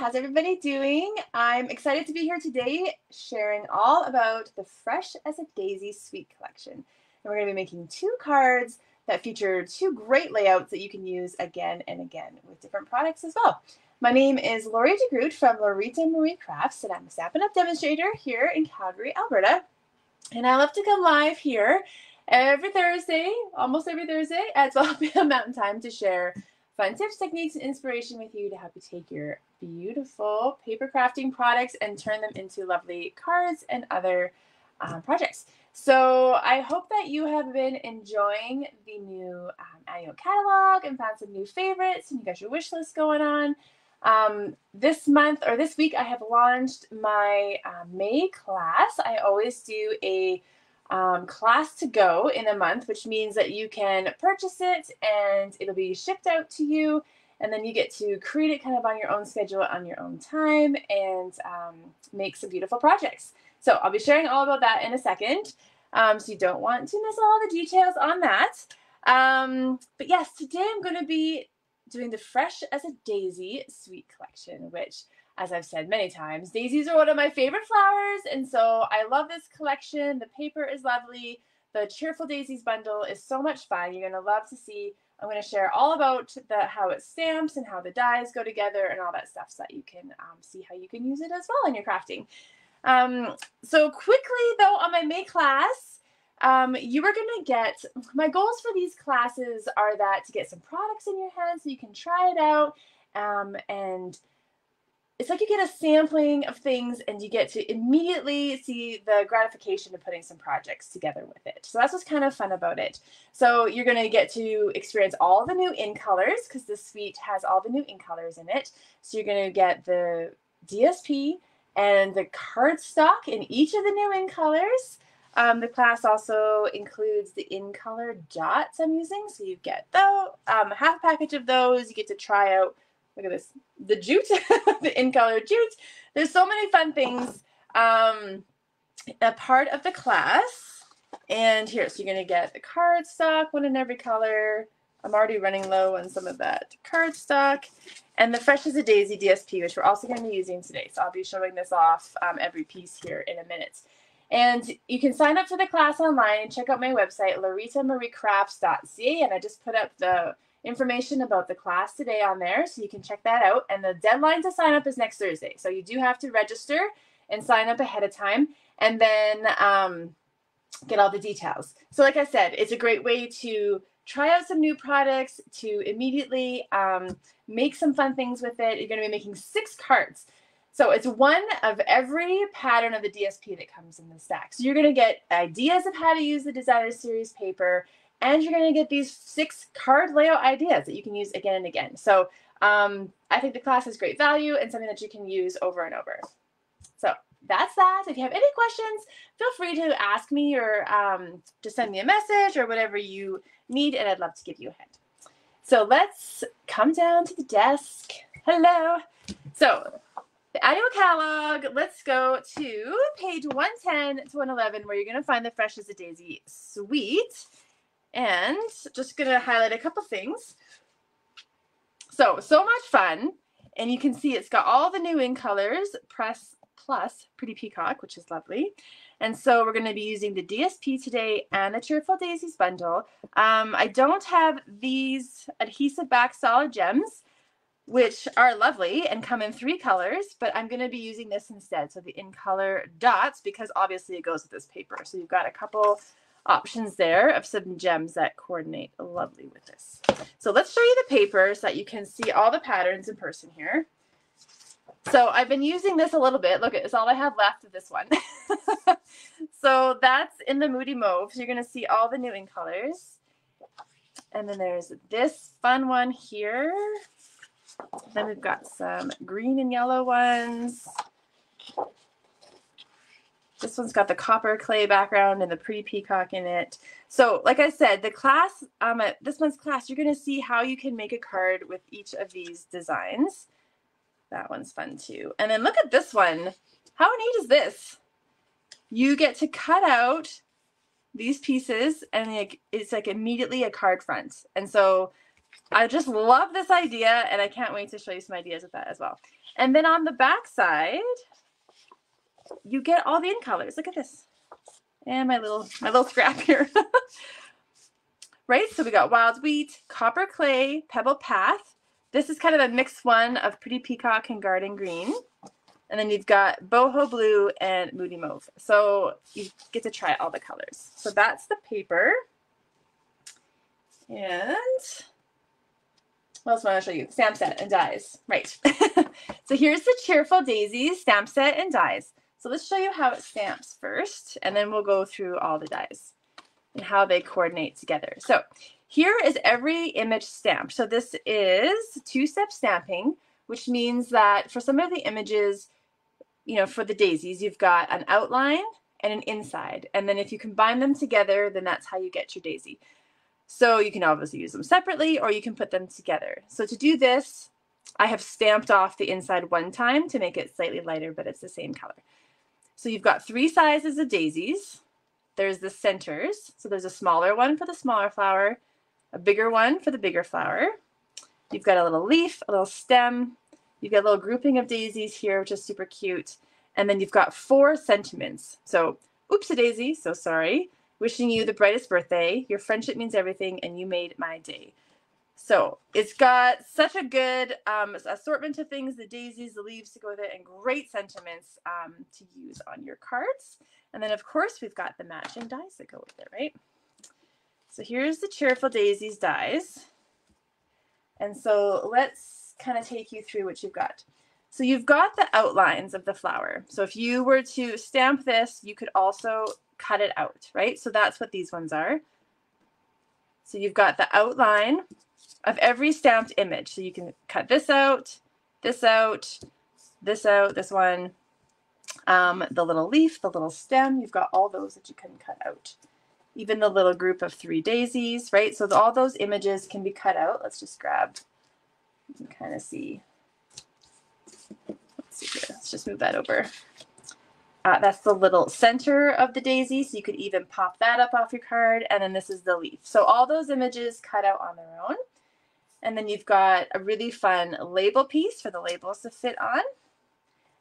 How's everybody doing? I'm excited to be here today sharing all about the Fresh as a Daisy Sweet Collection. And we're going to be making 2 cards that feature 2 great layouts that you can use again and again with different products as well. My name is Lori DeGroot from Lorita Marie Crafts, and I'm a Stampin' Up! Demonstrator here in Calgary, Alberta. And I love to come live here every Thursday, almost every Thursday at 12 p.m. Mountain Time to share fun tips, techniques, and inspiration with you to help you take your beautiful paper crafting products and turn them into lovely cards and other projects. So I hope that you have been enjoying the new annual catalog and found some new favorites and you got your wish list going on. This month or this week I have launched my May class. I always do a class to go in a month, which means that you can purchase it and it'll be shipped out to you, and then you get to create it kind of on your own schedule, on your own time, and make some beautiful projects. So I'll be sharing all about that in a second, so you don't want to miss all the details on that. But yes, today I'm going to be doing the Fresh as a Daisy Sweet Collection, which, as I've said many times, daisies are one of my favorite flowers, and so I love this collection. The paper is lovely. The Cheerful Daisies Bundle is so much fun. You're going to love to see. I'm going to share all about how it stamps and how the dies go together and all that stuff so that you can see how you can use it as well in your crafting. So quickly, though, on my May class, you are going to get, my goals for these classes are that to get some products in your hands so you can try it out, and it's like you get a sampling of things and you get to immediately see the gratification of putting some projects together with it. So that's what's kind of fun about it. So you're going to get to experience all the new in colors because this suite has all the new in colors in it. So you're going to get the DSP and the cardstock in each of the new in colors. The class also includes the in color dots I'm using. So you get though half a package of those. You get to try out, look at this, the jute, the in color jute. There's so many fun things a part of the class. And here, so you're going to get the cardstock, one in every color. I'm already running low on some of that cardstock. And the Fresh as a Daisy DSP, which we're also going to be using today. So I'll be showing this off every piece here in a minute. And you can sign up for the class online and check out my website, loritamariecrafts.ca. And I just put up the information about the class today on there, so you can check that out. And the deadline to sign up is next Thursday. So you do have to register and sign up ahead of time and then get all the details. So like I said, it's a great way to try out some new products, to immediately make some fun things with it. You're going to be making 6 cards. So it's one of every pattern of the DSP that comes in the stack. So you're going to get ideas of how to use the Designer Series paper, and you're going to get these 6 card layout ideas that you can use again and again. So I think the class has great value and something that you can use over and over. So that's that. If you have any questions, feel free to ask me or just send me a message or whatever you need, and I'd love to give you a hand. So let's come down to the desk. Hello. So the annual catalog, let's go to page 110 to 111, where you're going to find the Fresh as a Daisy suite. And just going to highlight a couple things. So much fun. And you can see it's got all the new in colors, Press Plus Pretty Peacock, which is lovely. And so we're going to be using the DSP today and the Cheerful Daisies Bundle. I don't have these adhesive back solid gems, which are lovely and come in 3 colors, but I'm going to be using this instead. So the in color dots, because obviously it goes with this paper. So you've got a couple options there of some gems that coordinate lovely with this. So let's show you the paper so that you can see all the patterns in person here. So I've been using this a little bit. Look, it's all I have left of this one. So that's in the Moody Mauve. So you're going to see all the new in colors. And then there's this fun one here. Then we've got some green and yellow ones. This one's got the copper clay background and the pretty peacock in it. So like I said, the class, this month's class, you're going to see how you can make a card with each of these designs. That one's fun too. And then look at this one. How neat is this? You get to cut out these pieces and it's like immediately a card front. And so I just love this idea, and I can't wait to show you some ideas with that as well. And then on the back side, you get all the in colors. Look at this. And my little scrap here. Right, so we got Wild Wheat, Copper Clay, Pebble Path. This is kind of a mixed one of Pretty Peacock and Garden Green. And then you've got Boho Blue and Moody Mauve. So you get to try all the colors. So that's the paper. And what else do I want to show you? Stamp set and dies. Right. So here's the Cheerful Daisies stamp set and dies. So let's show you how it stamps first, and then we'll go through all the dies and how they coordinate together. So here is every image stamped. So this is two-step stamping, which means that for some of the images, you know, for the daisies, you've got an outline and an inside. And then if you combine them together, then that's how you get your daisy. So you can obviously use them separately, or you can put them together. So to do this, I have stamped off the inside one time to make it slightly lighter, but it's the same color. So you've got three sizes of daisies. There's the centers. So there's a smaller one for the smaller flower, a bigger one for the bigger flower. You've got a little leaf, a little stem. You've got a little grouping of daisies here, which is super cute. And then you've got 4 sentiments. So, oops-a-daisy, so sorry. Wishing you the brightest birthday. Your friendship means everything, and you made my day. So it's got such a good assortment of things, the daisies, the leaves to go with it, and great sentiments to use on your cards. And then, of course, we've got the matching dies that go with it, right? So here's the Cheerful Daisies dies. And so let's kind of take you through what you've got. So you've got the outlines of the flower. So if you were to stamp this, you could also cut it out, right? So that's what these ones are. So you've got the outline of every stamped image. So you can cut this out, this out, this out, this one, the little leaf, the little stem. You've got all those that you can cut out. Even the little group of 3 daisies, right? So all those images can be cut out. Let's just grab, you can kind of see. Let's see here. Let's just move that over. That's the little center of the daisy, so you could even pop that up off your card, and then this is the leaf. So all those images cut out on their own. And then you've got a really fun label piece for the labels to fit on.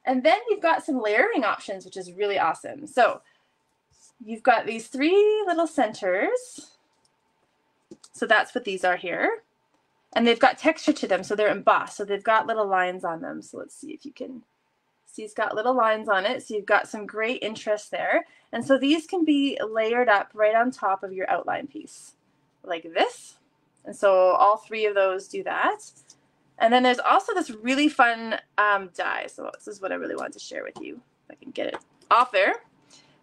And then you've got some layering options, which is really awesome. So you've got these 3 little centers. So that's what these are here. And they've got texture to them, so they're embossed. So they've got little lines on them. So let's see if you can see, it's got little lines on it. So you've got some great interest there. And so these can be layered up right on top of your outline piece, like this. And so all 3 of those do that. And then there's also this really fun die. So this is what I really wanted to share with you. If I can get it off there.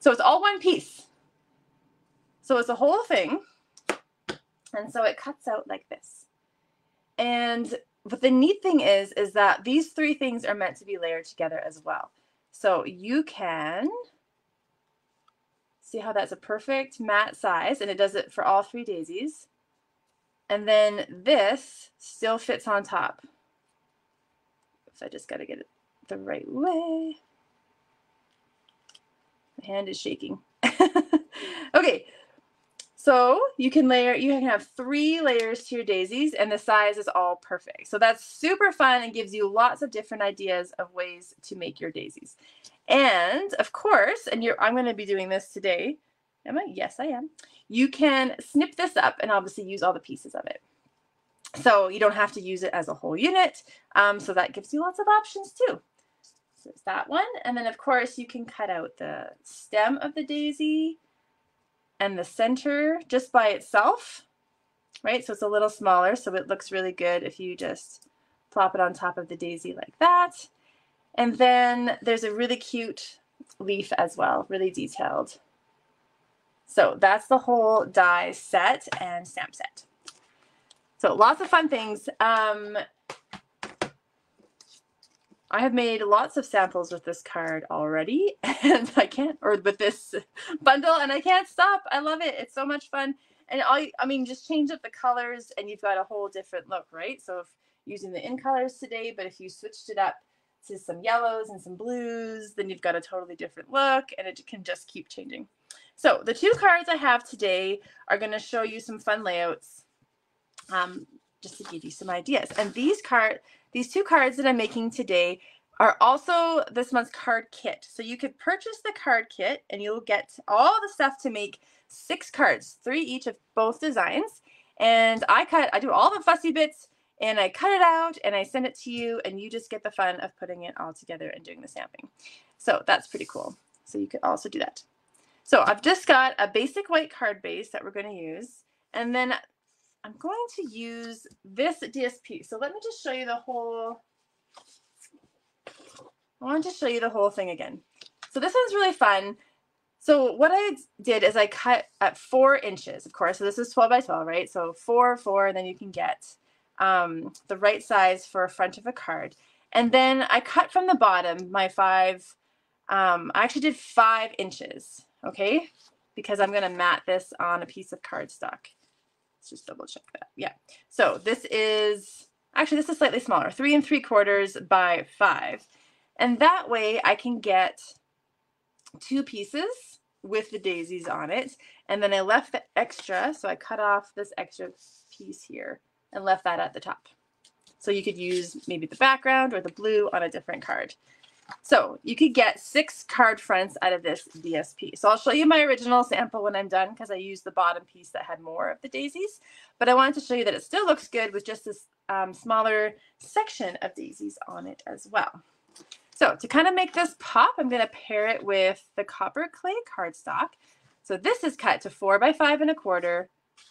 So it's all one piece. So it's a whole thing. And so it cuts out like this. And what the neat thing is that these 3 things are meant to be layered together as well. So you can see how that's a perfect matte size, and it does it for all 3 daisies. And then this still fits on top. So I just got to get it the right way. My hand is shaking. Okay, so you can have 3 layers to your daisies, and the size is all perfect. So that's super fun and gives you lots of different ideas of ways to make your daisies. And of course, I'm going to be doing this today. Am I? Yes, I am. You can snip this up and obviously use all the pieces of it. So you don't have to use it as a whole unit. So that gives you lots of options too. So there's that one. And then of course you can cut out the stem of the daisy and the center just by itself, right? So it's a little smaller, so it looks really good if you just plop it on top of the daisy like that. And then there's a really cute leaf as well, really detailed. So that's the whole die set and stamp set. So lots of fun things. I have made lots of samples with this card already, and with this bundle, and I can't stop. I love it. It's so much fun. And just change up the colors and you've got a whole different look, right? So if using the in colors today, but if you switched it up to some yellows and some blues, then you've got a totally different look, and it can just keep changing. So the 2 cards I have today are going to show you some fun layouts, just to give you some ideas. And these 2 cards that I'm making today, are also this month's card kit. So you could purchase the card kit and you'll get all the stuff to make 6 cards, 3 each of both designs. And I do all the fussy bits and I cut it out and I send it to you and you just get the fun of putting it all together and doing the stamping. So that's pretty cool. So you could also do that. So I've just got a basic white card base that we're going to use. And then I'm going to use this DSP. So let me just show you the whole, I wanted to show you the whole thing again. So this one's really fun. So what I did is I cut at 4 inches, of course. So this is 12 by 12, right? So 4, 4, and then you can get the right size for a front of a card. And then I cut from the bottom my 5, I actually did 5 inches, okay? Because I'm gonna mat this on a piece of cardstock. Let's just double check that, yeah. So this is, actually this is slightly smaller, 3 3/4 by 5. And that way I can get 2 pieces with the daisies on it. And then I left the extra, so I cut off this extra piece here and left that at the top. So you could use maybe the background or the blue on a different card. So you could get 6 card fronts out of this DSP. So I'll show you my original sample when I'm done because I used the bottom piece that had more of the daisies. But I wanted to show you that it still looks good with just this smaller section of daisies on it as well. So to kind of make this pop, I'm going to pair it with the copper clay cardstock. So this is cut to 4 by 5 1/4.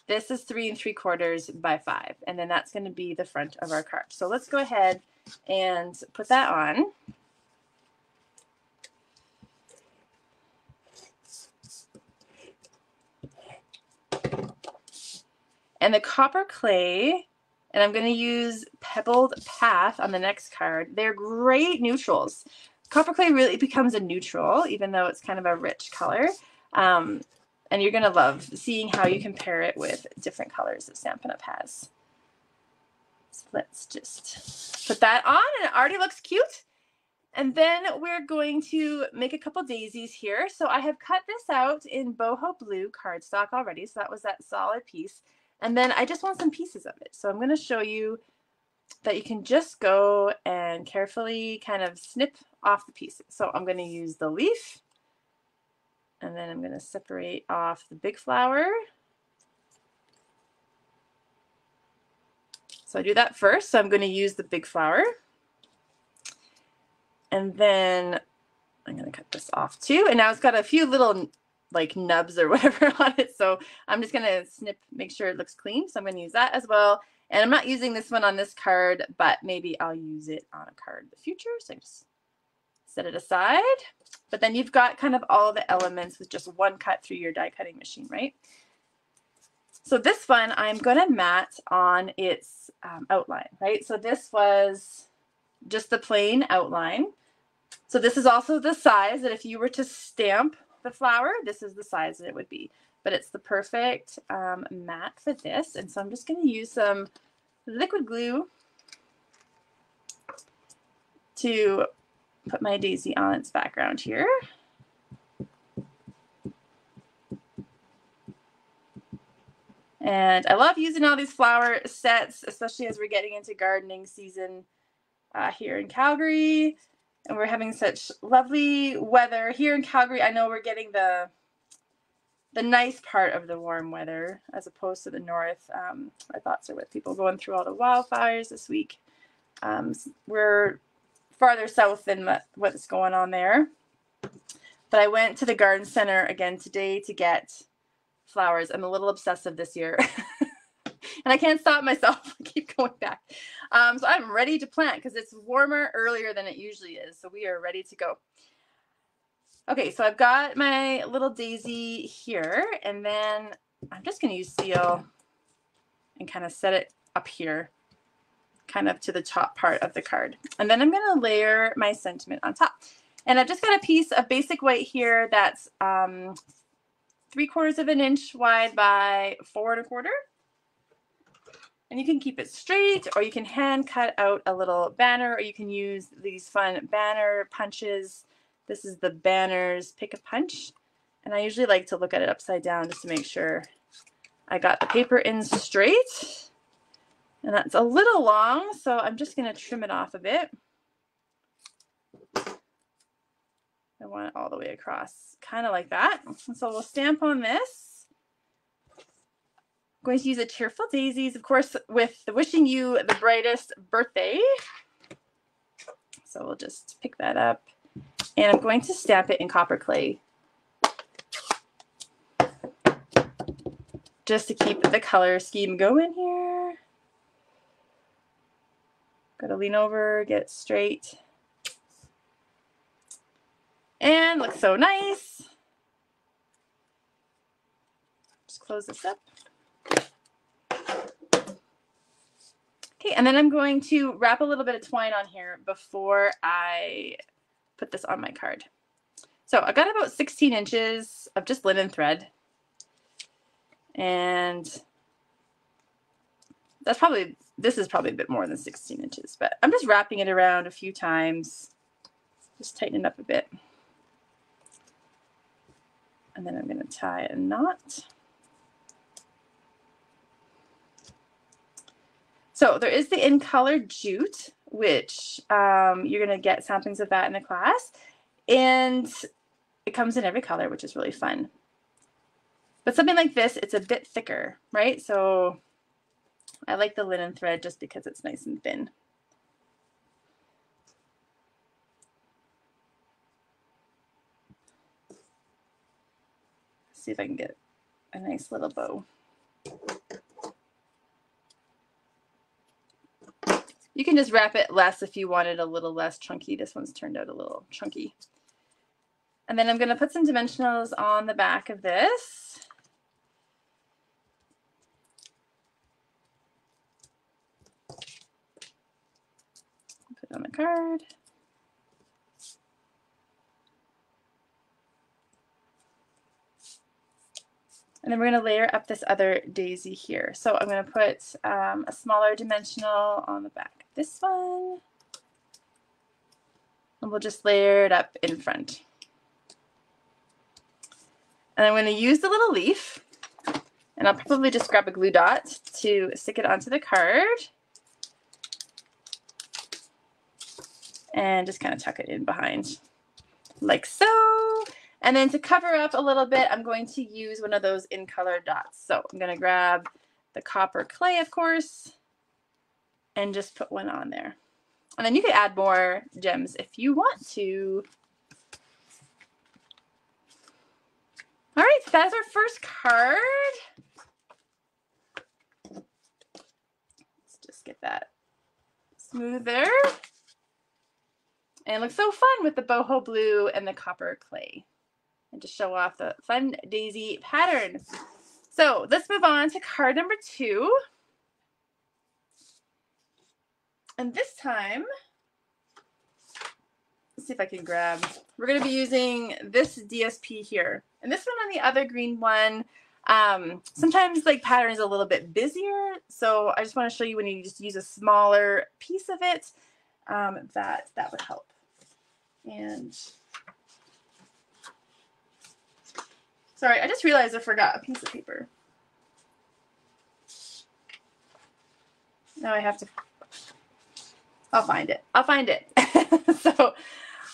This is 3 3/4 by 5. And then that's going to be the front of our card. So let's go ahead and put that on. And the copper clay, and I'm going to use Pebbled Path on the next card. They're great neutrals. Copper clay really becomes a neutral, even though it's kind of a rich color. And you're going to love seeing how you can pair it with different colors that Stampin' Up has. So let's just put that on, and it already looks cute. And then we're going to make a couple daisies here. So I have cut this out in boho blue cardstock already. So that was that solid piece. And then I just want some pieces of it. So I'm going to show you that you can just go and carefully kind of snip off the pieces. So I'm going to use the leaf, and then I'm going to separate off the big flower. So I do that first. So I'm going to use the big flower. And then I'm going to cut this off too. And now it's got a few little like nubs or whatever on it. So I'm just going to snip, make sure it looks clean. So I'm going to use that as well. And I'm not using this one on this card, but maybe I'll use it on a card in the future. So I just set it aside. But then you've got kind of all the elements with just one cut through your die cutting machine, right? So this one I'm going to mat on its outline, right? So this was just the plain outline. So this is also the size that if you were to stamp the flower, this is the size that it would be. But it's the perfect mat for this. And so I'm just going to use some liquid glue to put my daisy on its background here. And I love using all these flower sets, especially as we're getting into gardening season here in Calgary. And we're having such lovely weather here in Calgary. I know we're getting the nice part of the warm weather as opposed to the north. My thoughts are with people going through all the wildfires this week. We're farther south than what's going on there. But I went to the garden center again today to get flowers. I'm a little obsessive this year. And I can't stop myself. I keep going back. So I'm ready to plant because it's warmer earlier than it usually is. So we are ready to go. Okay, so I've got my little daisy here. And then I'm just going to use seal and kind of set it up here, kind of to the top part of the card. And then I'm going to layer my sentiment on top. And I've just got a piece of basic white here that's 3/4 of an inch wide by 4 1/4. And you can keep it straight, or you can hand cut out a little banner, or you can use these fun banner punches. This is the Banner's Pick a Punch. And I usually like to look at it upside down just to make sure I got the paper in straight. And that's a little long, so I'm just going to trim it off a bit. I want it all the way across, kind of like that. So we'll stamp on this. I'm going to use a Cheerful Daisies, of course, with the wishing you the brightest birthday. So we'll just pick that up, and I'm going to stamp it in copper clay, just to keep the color scheme going here. Gotta lean over, get it straight. And looks so nice. Just close this up. Okay, and then I'm going to wrap a little bit of twine on here before I put this on my card. So I've got about 16 inches of just linen thread. And this is probably a bit more than 16 inches, but I'm just wrapping it around a few times, just tighten it up a bit. And then I'm going to tie a knot. So there is the in color jute, which you're going to get samplings of that in the class. And it comes in every color, which is really fun. But something like this, it's a bit thicker, right? So I like the linen thread just because it's nice and thin. Let's see if I can get a nice little bow. You can just wrap it less if you want it a little less chunky. This one's turned out a little chunky. And then I'm going to put some dimensionals on the back of this. Put it on the card. And then we're going to layer up this other daisy here. So I'm going to put a smaller dimensional on the back of this one. And we'll just layer it up in front. And I'm going to use the little leaf. And I'll probably just grab a glue dot to stick it onto the card. And just kind of tuck it in behind, like so. And then to cover up a little bit, I'm going to use one of those in color dots. So I'm going to grab the copper clay, of course, and just put one on there. And then you can add more gems if you want to. All right, so that's our first card. Let's just get that smooth there. And it looks so fun with the boho blue and the copper clay. And to show off the fun daisy pattern. So let's move on to card number 2. And this time, let's see if I can grab, we're going to be using this DSP here. And this one on the other green one, sometimes like pattern is a little bit busier. So I just want to show you when you just use a smaller piece of it, that would help. And sorry, I just realized I forgot a piece of paper. Now I have to, I'll find it. I'll find it. So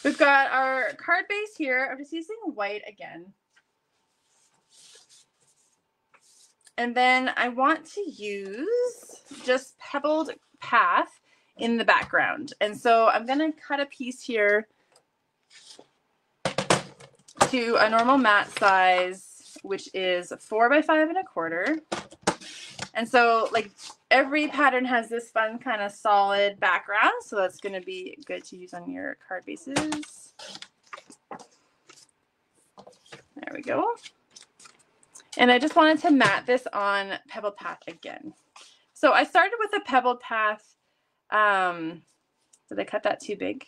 we've got our card base here. I'm just using white again. And then I want to use just pebbled path in the background. And so I'm going to cut a piece here to a normal mat size, which is 4 by 5 1/4. And so like every pattern has this fun kind of solid background. So that's going to be good to use on your card bases. There we go. And I just wanted to mat this on pebbled path again. So I started with a pebbled path. Did I cut that too big?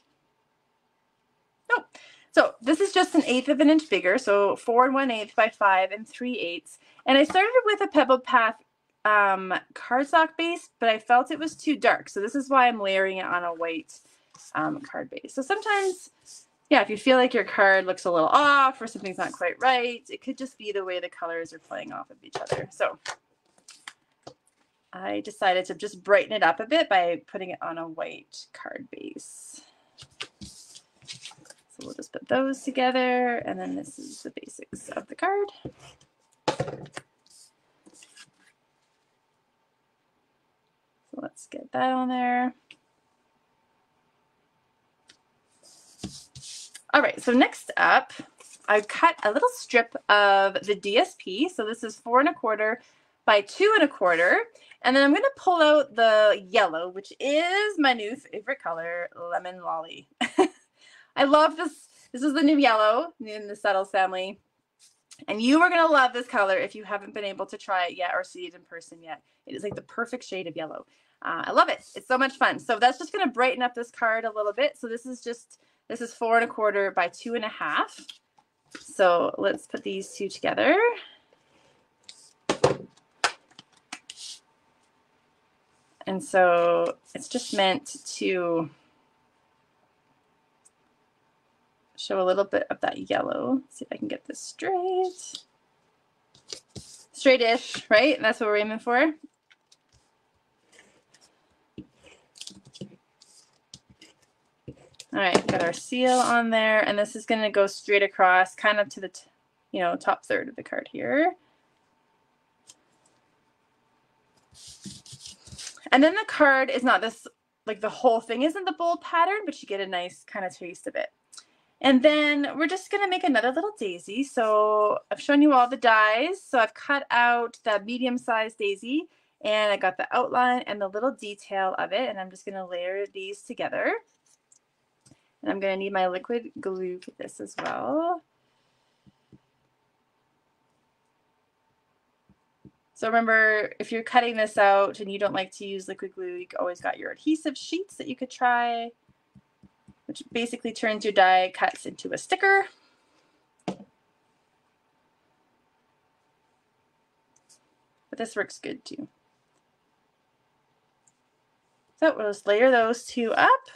No. So this is just 1/8 of an inch bigger. So 4 1/8 by 5 3/8. And I started with a pebbled path cardstock base, but I felt it was too dark. So this is why I'm layering it on a white card base. So sometimes, yeah, if you feel like your card looks a little off or something's not quite right, it could just be the way the colors are playing off of each other. So I decided to just brighten it up a bit by putting it on a white card base. So we'll just put those together, and then this is the basics of the card. So let's get that on there. All right, so next up, I've cut a little strip of the DSP. So this is 4 1/4 by 2 1/4. And then I'm going to pull out the yellow, which is my new favorite color, Lemon Lolly. I love this. This is the new yellow in the Settles family. And you are going to love this color if you haven't been able to try it yet or see it in person yet. It is like the perfect shade of yellow. I love it. It's so much fun. So that's just going to brighten up this card a little bit. So this is 4 1/4 by 2 1/2. So let's put these two together. And so it's just meant to show a little bit of that yellow. Let's see if I can get this straight. Straight-ish, right? That's what we're aiming for. All right, got our seal on there, and this is going to go straight across, kind of to the, top third of the card here. And then the card is not this, like the whole thing isn't the bold pattern, but you get a nice kind of taste of it. And then we're just going to make another little daisy. So I've shown you all the dies. So I've cut out the medium-sized daisy, and I got the outline and the little detail of it. And I'm just going to layer these together. And I'm going to need my liquid glue for this as well. So remember, if you're cutting this out and you don't like to use liquid glue, you always got your adhesive sheets that you could try, which basically turns your die cuts into a sticker. But this works good too. So we'll just layer those two up.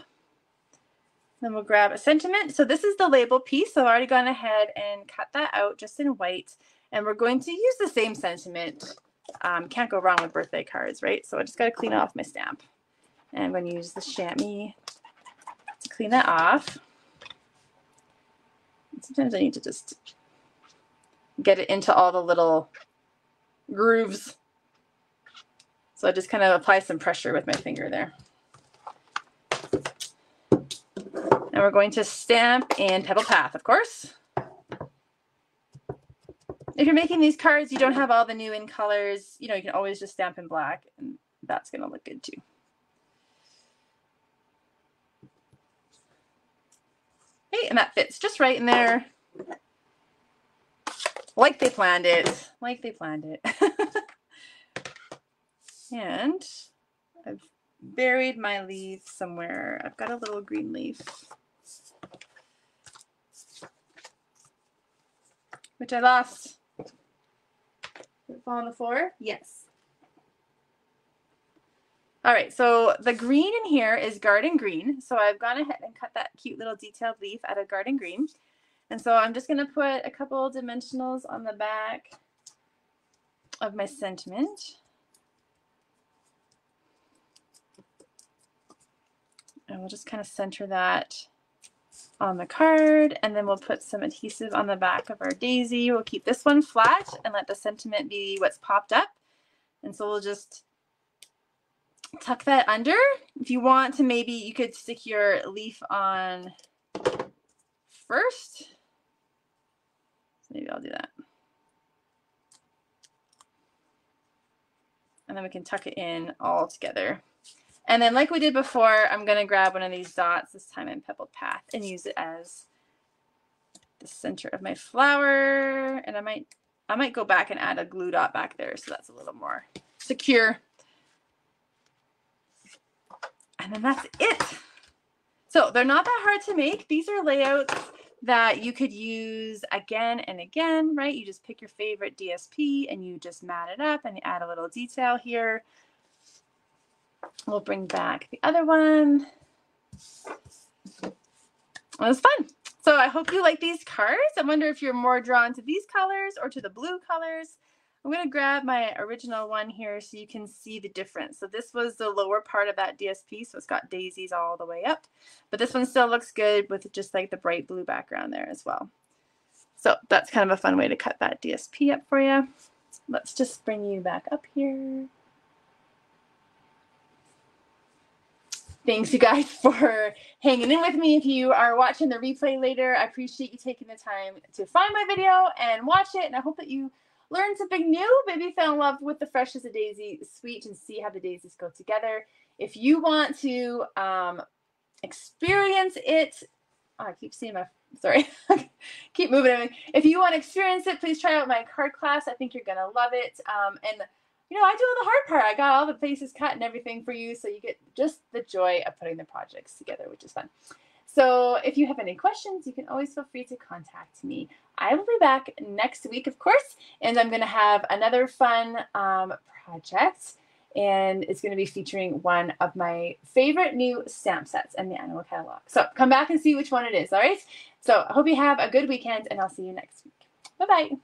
Then we'll grab a sentiment. So this is the label piece. So I've already gone ahead and cut that out just in white. And we're going to use the same sentiment. Can't go wrong with birthday cards, right? So I just got to clean off my stamp. And I'm going to use the chamois to clean that off. Sometimes I need to just get it into all the little grooves. So I just kind of apply some pressure with my finger there. And we're going to stamp in Pebble Path, of course. If you're making these cards, you don't have all the new in colors, you can always just stamp in black, and that's going to look good too. Okay, and that fits just right in there. Like they planned it. Like they planned it. And I've buried my leaf somewhere. I've got a little green leaf, which I lost. Did it fall on the floor? Yes. All right, so the green in here is garden green. So I've gone ahead and cut that cute little detailed leaf out of garden green. And so I'm just going to put a couple dimensionals on the back of my sentiment. And we'll just kind of center that on the card, and then we'll put some adhesive on the back of our daisy. We'll keep this one flat and let the sentiment be what's popped up. And so we'll just tuck that under. If you want to, maybe you could stick your leaf on first. So maybe I'll do that. And then we can tuck it in all together. And then like we did before, I'm going to grab one of these dots, this time in Pebbled Path, and use it as the center of my flower. And I might go back and add a glue dot back there so that's a little more secure. And then that's it. So they're not that hard to make. These are layouts that you could use again and again, right? You just pick your favorite DSP and you just mat it up and you add a little detail here. We'll bring back the other one. It was fun. So I hope you like these cards. I wonder if you're more drawn to these colors or to the blue colors. I'm going to grab my original one here so you can see the difference. So this was the lower part of that DSP, so it's got daisies all the way up. But this one still looks good with just like the bright blue background there as well. So that's kind of a fun way to cut that DSP up for you. Let's just bring you back up here. Thanks, you guys, for hanging in with me. If you are watching the replay later, I appreciate you taking the time to find my video and watch it. And I hope that you learned something new, maybe fell in love with the Fresh as a Daisy suite and see how the daisies go together. If you want to experience it, oh, I keep seeing my, sorry, keep moving. If you want to experience it, please try out my card class. I think you're going to love it. And you know, I do all the hard part. I got all the faces cut and everything for you, so you get just the joy of putting the projects together, which is fun. So if you have any questions, you can always feel free to contact me. I will be back next week, of course, and I'm going to have another fun project, and it's going to be featuring one of my favorite new stamp sets in the annual catalog. So come back and see which one it is, all right? So I hope you have a good weekend, and I'll see you next week. Bye-bye.